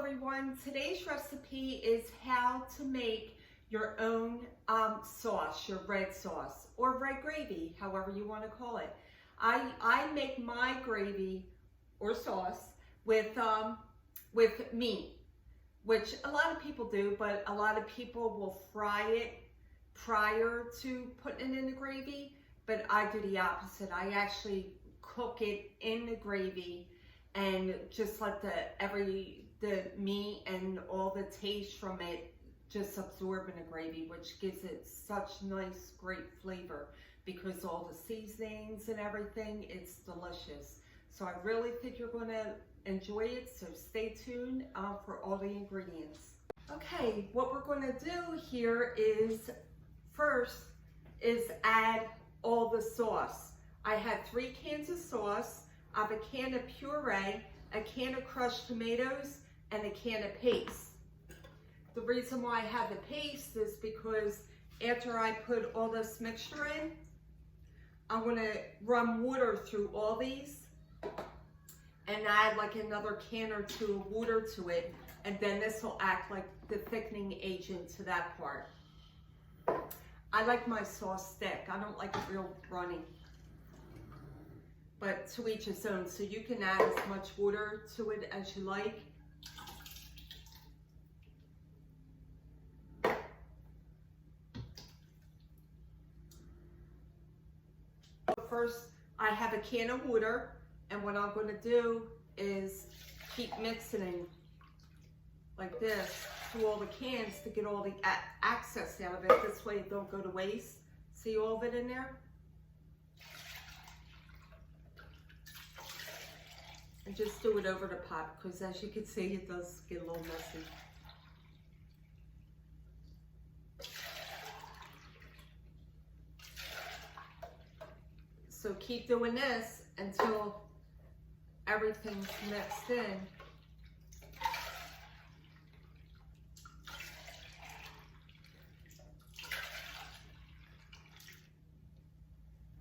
everyone. Today's recipe is how to make your own sauce, your red sauce or red gravy, however you want to call it. I make my gravy or sauce with meat, which a lot of people do, but a lot of people will fry it prior to putting it in the gravy, but I do the opposite. I actually cook it in the gravy and just let the meat and all the taste from it just absorb in the gravy, which gives it such nice, great flavor because all the seasonings and everything, it's delicious. So I really think you're gonna enjoy it, so stay tuned for all the ingredients. Okay, what we're gonna do here is first is add all the sauce. I had 3 cans of sauce. I have a can of puree, a can of crushed tomatoes, and a can of paste. The reason why I have the paste is because after I put all this mixture in, I'm gonna run water through all these and add like another can or 2 of water to it, and then this will act like the thickening agent to that part. I like my sauce thick. I don't like it real runny. But to each his own, so you can add as much water to it as you like. First, I have a can of water, and what I'm going to do is keep mixing like this through all the cans to get all the excess out of it. This way it don't go to waste. See all of it in there? And just do it over the pot, because as you can see, it does get a little messy. So keep doing this until everything's mixed in.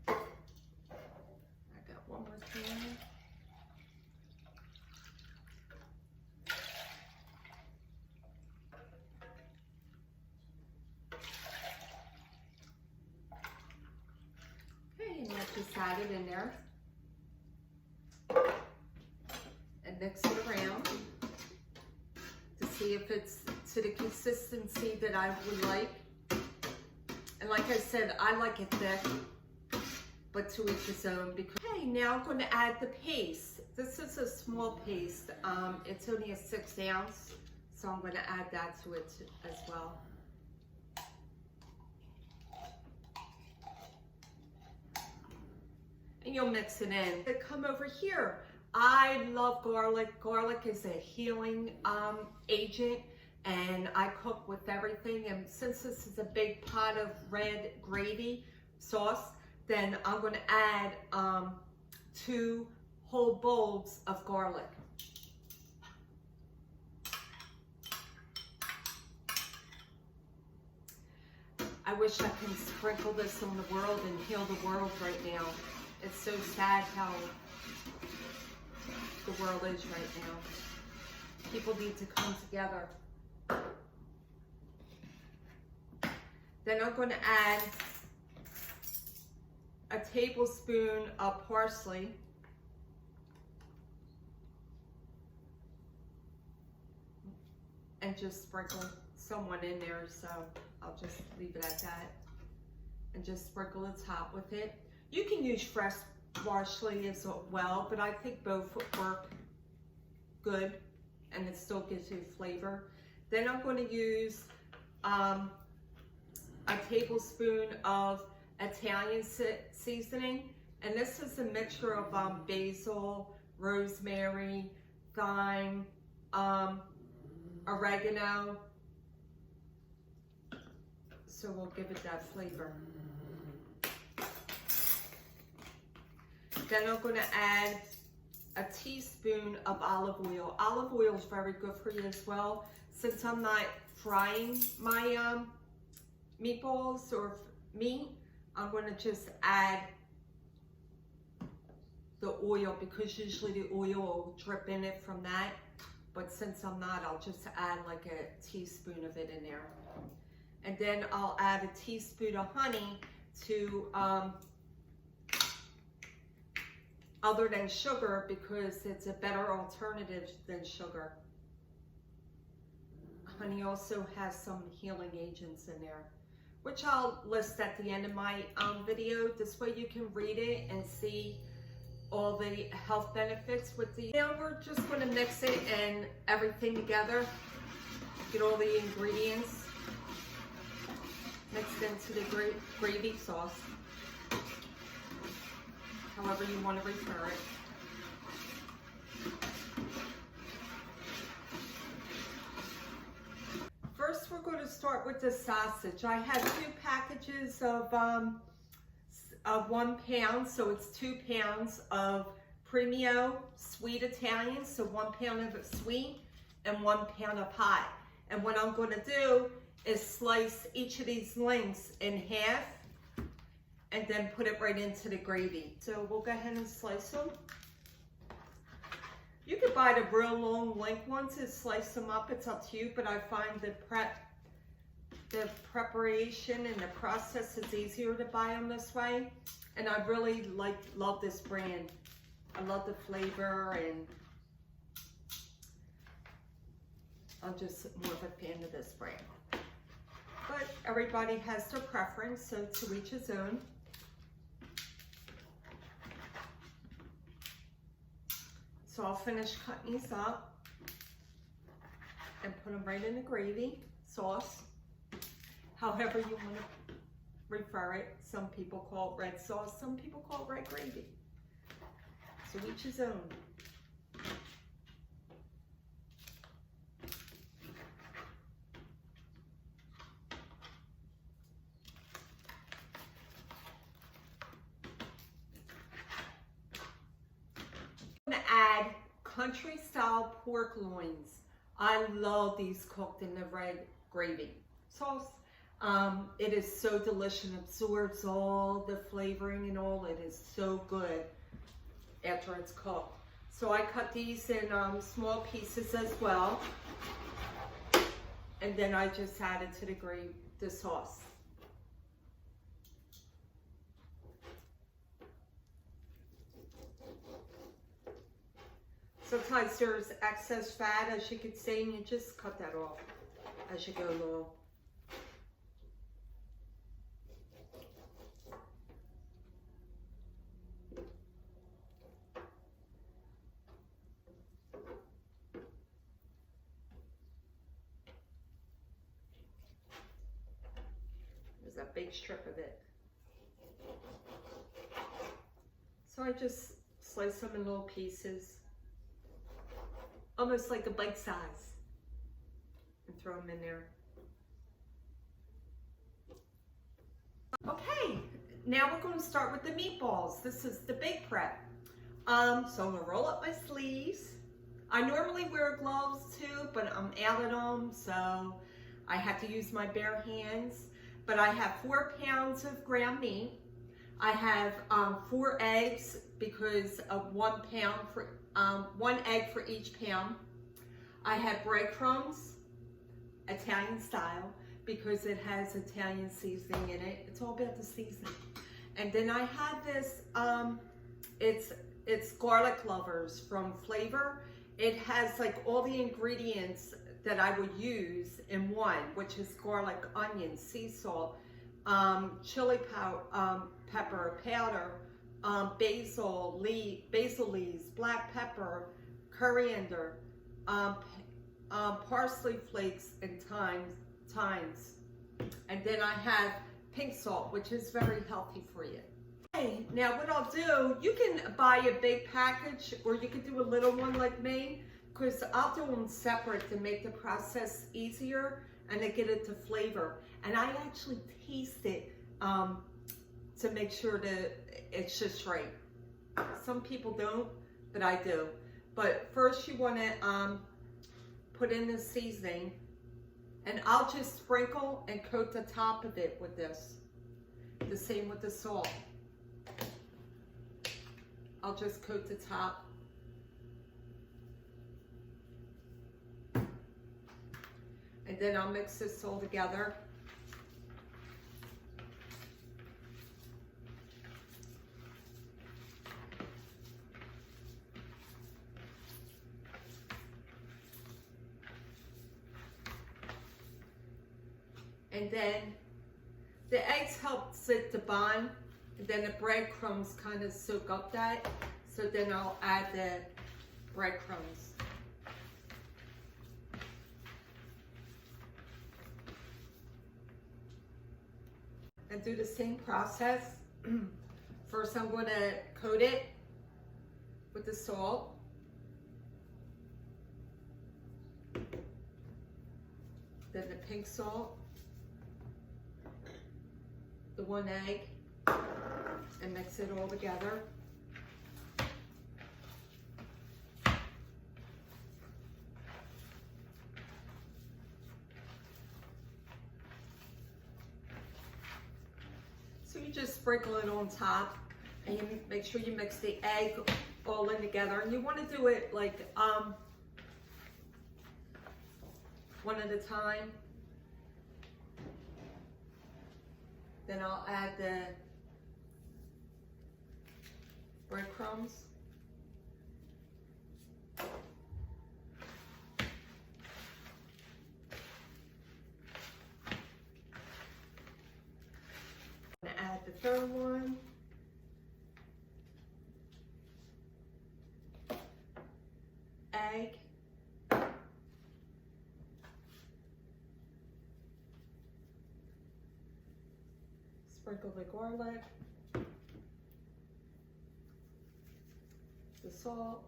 I got one more can. Just add it in there and mix it around to see if it's to the consistency that I would like. And like I said, I like it thick, but to each his own. Okay, now I'm going to add the paste. This is a small paste. It's only a 6 ounce, so I'm going to add that to it as well. And you'll mix it in. Come over here. I love garlic. Garlic is a healing agent, and I cook with everything. And since this is a big pot of red gravy sauce, then I'm going to add 2 whole bowls of garlic. I wish I could sprinkle this on the world and heal the world right now. It's so sad how the world is right now. People need to come together. Then I'm going to add a tablespoon of parsley. And just sprinkle someone in there, so I'll just leave it at that. And just sprinkle the top with it. You can use fresh parsley as well, but I think both work good and it still gives you flavor. Then I'm going to use a tablespoon of Italian seasoning, and this is a mixture of basil, rosemary, thyme, oregano, so we'll give it that flavor. Then I'm going to add a teaspoon of olive oil. Olive oil is very good for you as well. Since I'm not frying my meatballs or meat, I'm going to just add the oil because usually the oil will drip in it from that. but since I'm not, I'll just add like a teaspoon of it in there. And then I'll add a teaspoon of honey to, other than sugar, because it's a better alternative than sugar. Honey also has some healing agents in there, which I'll list at the end of my video. This way you can read it and see all the health benefits with the. Now we're just going to mix it and everything together. Get all the ingredients mixed into the gravy sauce, however you want to refer it. First, we're going to start with the sausage. I have 2 packages of 1 pound, so it's 2 pounds of Premio sweet Italian, so 1 pound of it sweet and 1 pound of hot. And what I'm going to do is slice each of these links in half and then put it right into the gravy. So we'll go ahead and slice them. You could buy the real long link ones and slice them up. It's up to you, but I find the preparation and the process is easier to buy them this way. And I really love this brand. I love the flavor, and I'm just more of a fan of this brand. But everybody has their preference, so to each his own. So I'll finish cutting these up and put them right in the gravy sauce, however you want to refer it. Some people call it red sauce, some people call it red gravy. So each his own. I'm going to add country style pork loins. I love these cooked in the red gravy sauce. It is so delicious, absorbs all the flavoring and all. It is so good after it's cooked. So I cut these in small pieces as well, and then I just add it to the sauce. Sometimes there's excess fat, as you can see, and you just cut that off as you go along. There's a big strip of it. So I just slice them in little pieces, almost like a bite size, and throw them in there. Okay, now we're going to start with the meatballs. This is the big prep. So I'm going to roll up my sleeves. I normally wear gloves too, but I'm out of them, so I have to use my bare hands. But I have 4 pounds of ground meat. I have 4 eggs, because of 1 pound for 1 egg for each pound. I have breadcrumbs, Italian style, because it has Italian seasoning in it. It's all about the seasoning. And then I have this, it's garlic lovers from Flavor. It has like all the ingredients that I would use in one, which is garlic, onion, sea salt, chili pepper powder, basil leaves, black pepper, coriander, parsley flakes, and thymes. And then I have pink salt, which is very healthy for you. Okay, now what I'll do, you can buy a big package, or you can do a little one like me, because I'll do them separate to make the process easier and to get it to flavor. And I actually taste it to make sure that it's just right. Some people don't, but I do. But first you want to put in the seasoning, and I'll just sprinkle and coat the top of it with this. The same with the salt. I'll just coat the top. And then I'll mix this all together. And then the eggs help sit the bond, and then the breadcrumbs kind of soak up that. So then I'll add the breadcrumbs. And do the same process. First I'm going to coat it with the salt. Then the pink salt. The 1 egg, and mix it all together. So you just sprinkle it on top, and you make sure you mix the egg all in together. And you want to do it like one at a time. Then I'll add the breadcrumbs. I'm gonna add the third one. Egg. Sprinkle the garlic, the salt,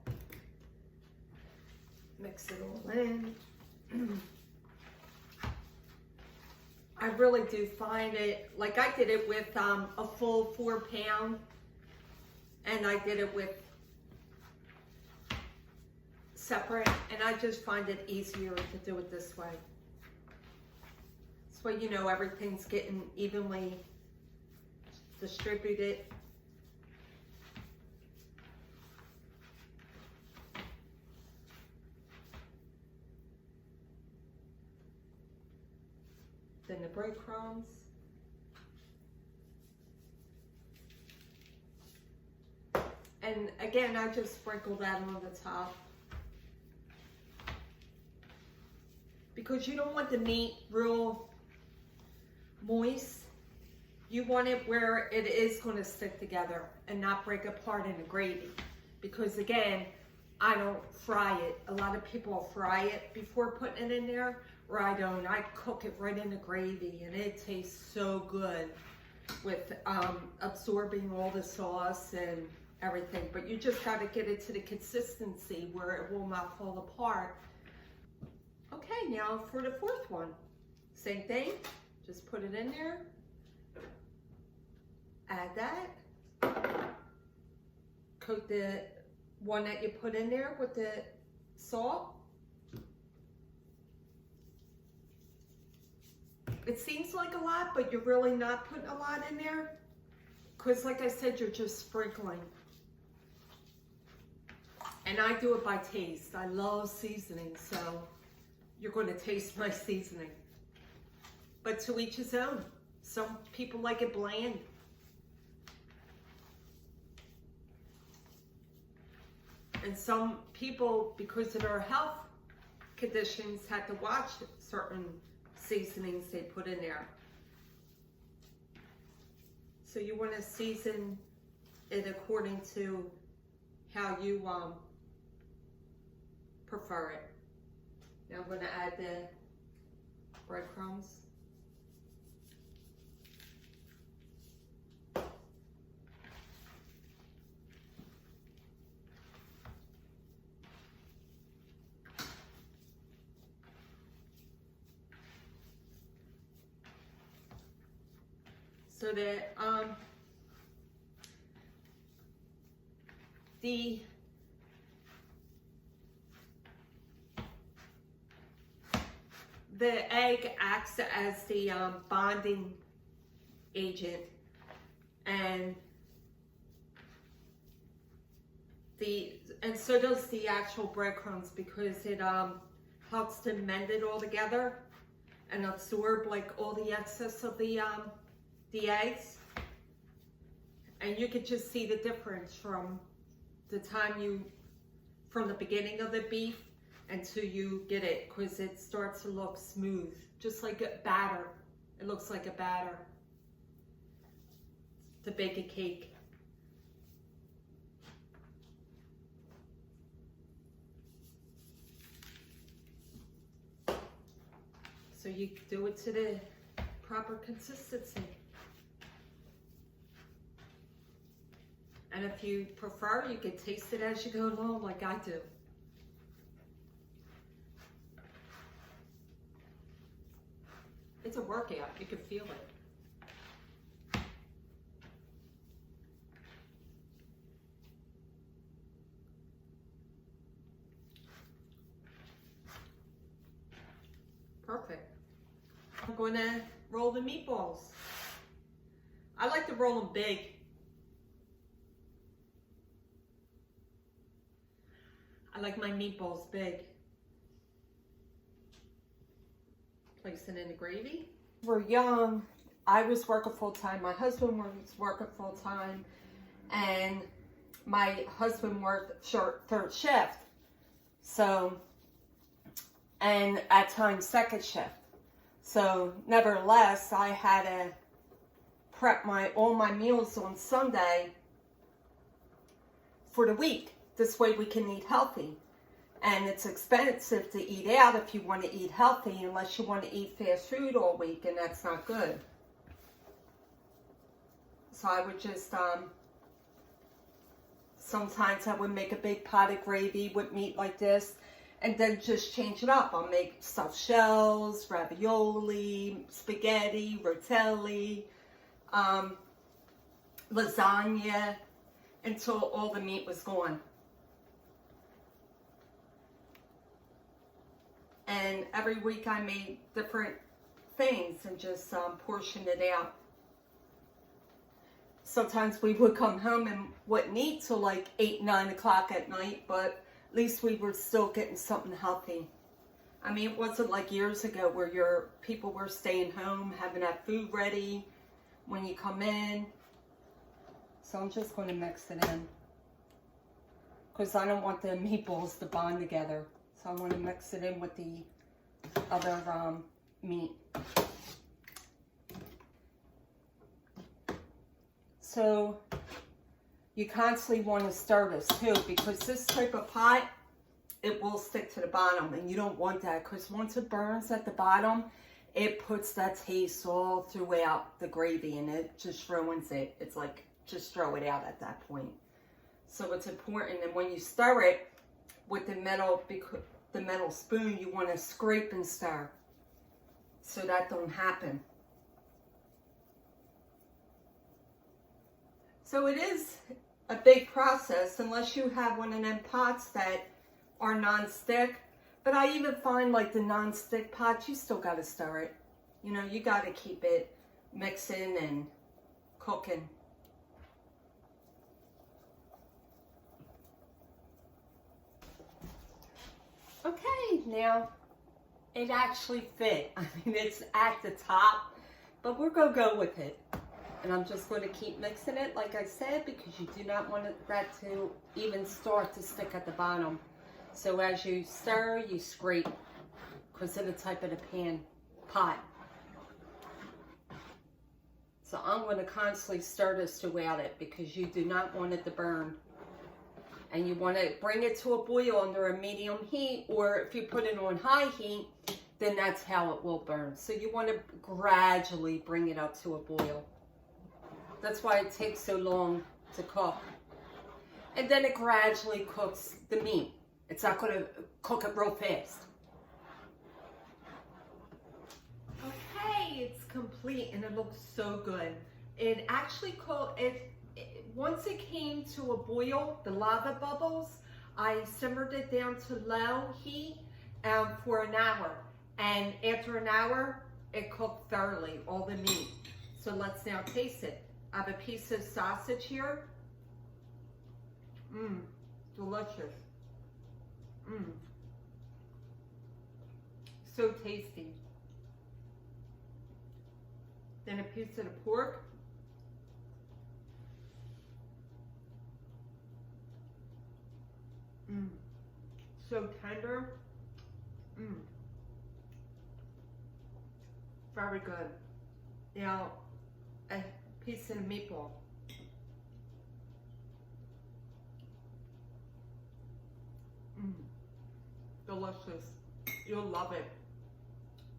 mix it all in. I really do find it, like I did it with a full 4 pound, and I did it with separate, and I just find it easier to do it this way. This way you know everything's getting evenly distributed. Then the breadcrumbs. And again, I just sprinkle that on the top. Because you don't want the meat real moist. You want it where it is going to stick together and not break apart in the gravy. Because again, I don't fry it. A lot of people fry it before putting it in there, or I don't. I cook it right in the gravy, and it tastes so good with absorbing all the sauce and everything. But you just got to get it to the consistency where it will not fall apart. Okay, now for the fourth one. Same thing. Just put it in there. Add that. Coat the one that you put in there with the salt. It seems like a lot, but you're really not putting a lot in there. Because like I said, you're just sprinkling. And I do it by taste. I love seasoning, so you're going to taste my seasoning. But to each his own. Some people like it bland. And some people, because of their health conditions, had to watch certain seasonings they put in there. So you want to season it according to how you prefer it. Now I'm going to add the breadcrumbs. So that the egg acts as the bonding agent, and so does the actual breadcrumbs, because it helps to mend it all together. and absorb like all the excess of the eggs. And you could just see the difference from the from the beginning of the beef until you get it, because it starts to look smooth, just like a batter. It looks like a batter to bake a cake. So you do it to the proper consistency. And if you prefer, you can taste it as you go along, like I do. It's a workout, you can feel it. Perfect. I'm going to roll the meatballs. I like to roll them big. I like my meatballs big. Place it in the gravy. We're young. I was working full time. My husband was working full time. And my husband worked third shift. So, and at times second shift. So nevertheless, I had to prep all my meals on Sunday for the week. This way we can eat healthy. And it's expensive to eat out if you want to eat healthy, unless you want to eat fast food all week, and that's not good. So I would just, sometimes I would make a big pot of gravy with meat like this, and then just change it up. I'll make stuffed shells, ravioli, spaghetti, rotelli, lasagna, until all the meat was gone. And every week I made different things and just portioned it out. Sometimes we would come home and wouldn't eat till like 8, 9 o'clock at night, but at least we were still getting something healthy. I mean, it wasn't like years ago where people were staying home, having that food ready when you come in. So I'm just going to mix it in, because I don't want the meatballs to bond together. So I want to mix it in with the other meat. So you constantly want to stir this too, because this type of pot, it will stick to the bottom, and you don't want that, because once it burns at the bottom, it puts that taste all throughout the gravy, and it just ruins it. It's like, just throw it out at that point. So it's important, and when you stir it with the metal spoon, you want to scrape and stir, so that don't happen. So it is a big process, unless you have one of them pots that are non-stick. But I even find like the non-stick pots, you still got to stir it. You know, you got to keep it mixing and cooking. Okay, now it actually fit. I mean, it's at the top, but we're going to go with it. And I'm just going to keep mixing it, like I said, because you do not want that to even start to stick at the bottom. So as you stir, you scrape, because of the type of the pot. So I'm going to constantly stir this throughout it, because you do not want it to burn. And you want to bring it to a boil under a medium heat, or if you put it on high heat, then that's how it will burn. So you want to gradually bring it up to a boil. That's why it takes so long to cook. And then it gradually cooks the meat. It's not going to cook it real fast. Okay, it's complete, and it looks so good. It actually once it came to a boil, the lava bubbles, I simmered it down to low heat for an hour. And after an hour, it cooked thoroughly, all the meat. So let's now taste it. I have a piece of sausage here. Delicious. So tasty. then a piece of the pork. So tender. Very good. Now, a piece of the meatball. Delicious. You'll love it.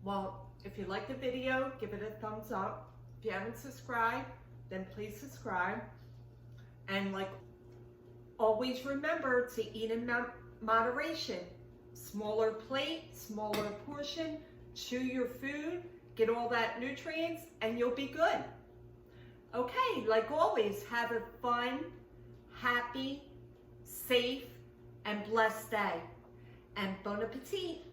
Well, if you like the video, give it a thumbs up. If you haven't subscribed, then please subscribe. And like always, remember to eat in moderation. Smaller plate, smaller portion, chew your food, get all that nutrients, and you'll be good. Okay, like always, have a fun, happy, safe, and blessed day. And bon appetit.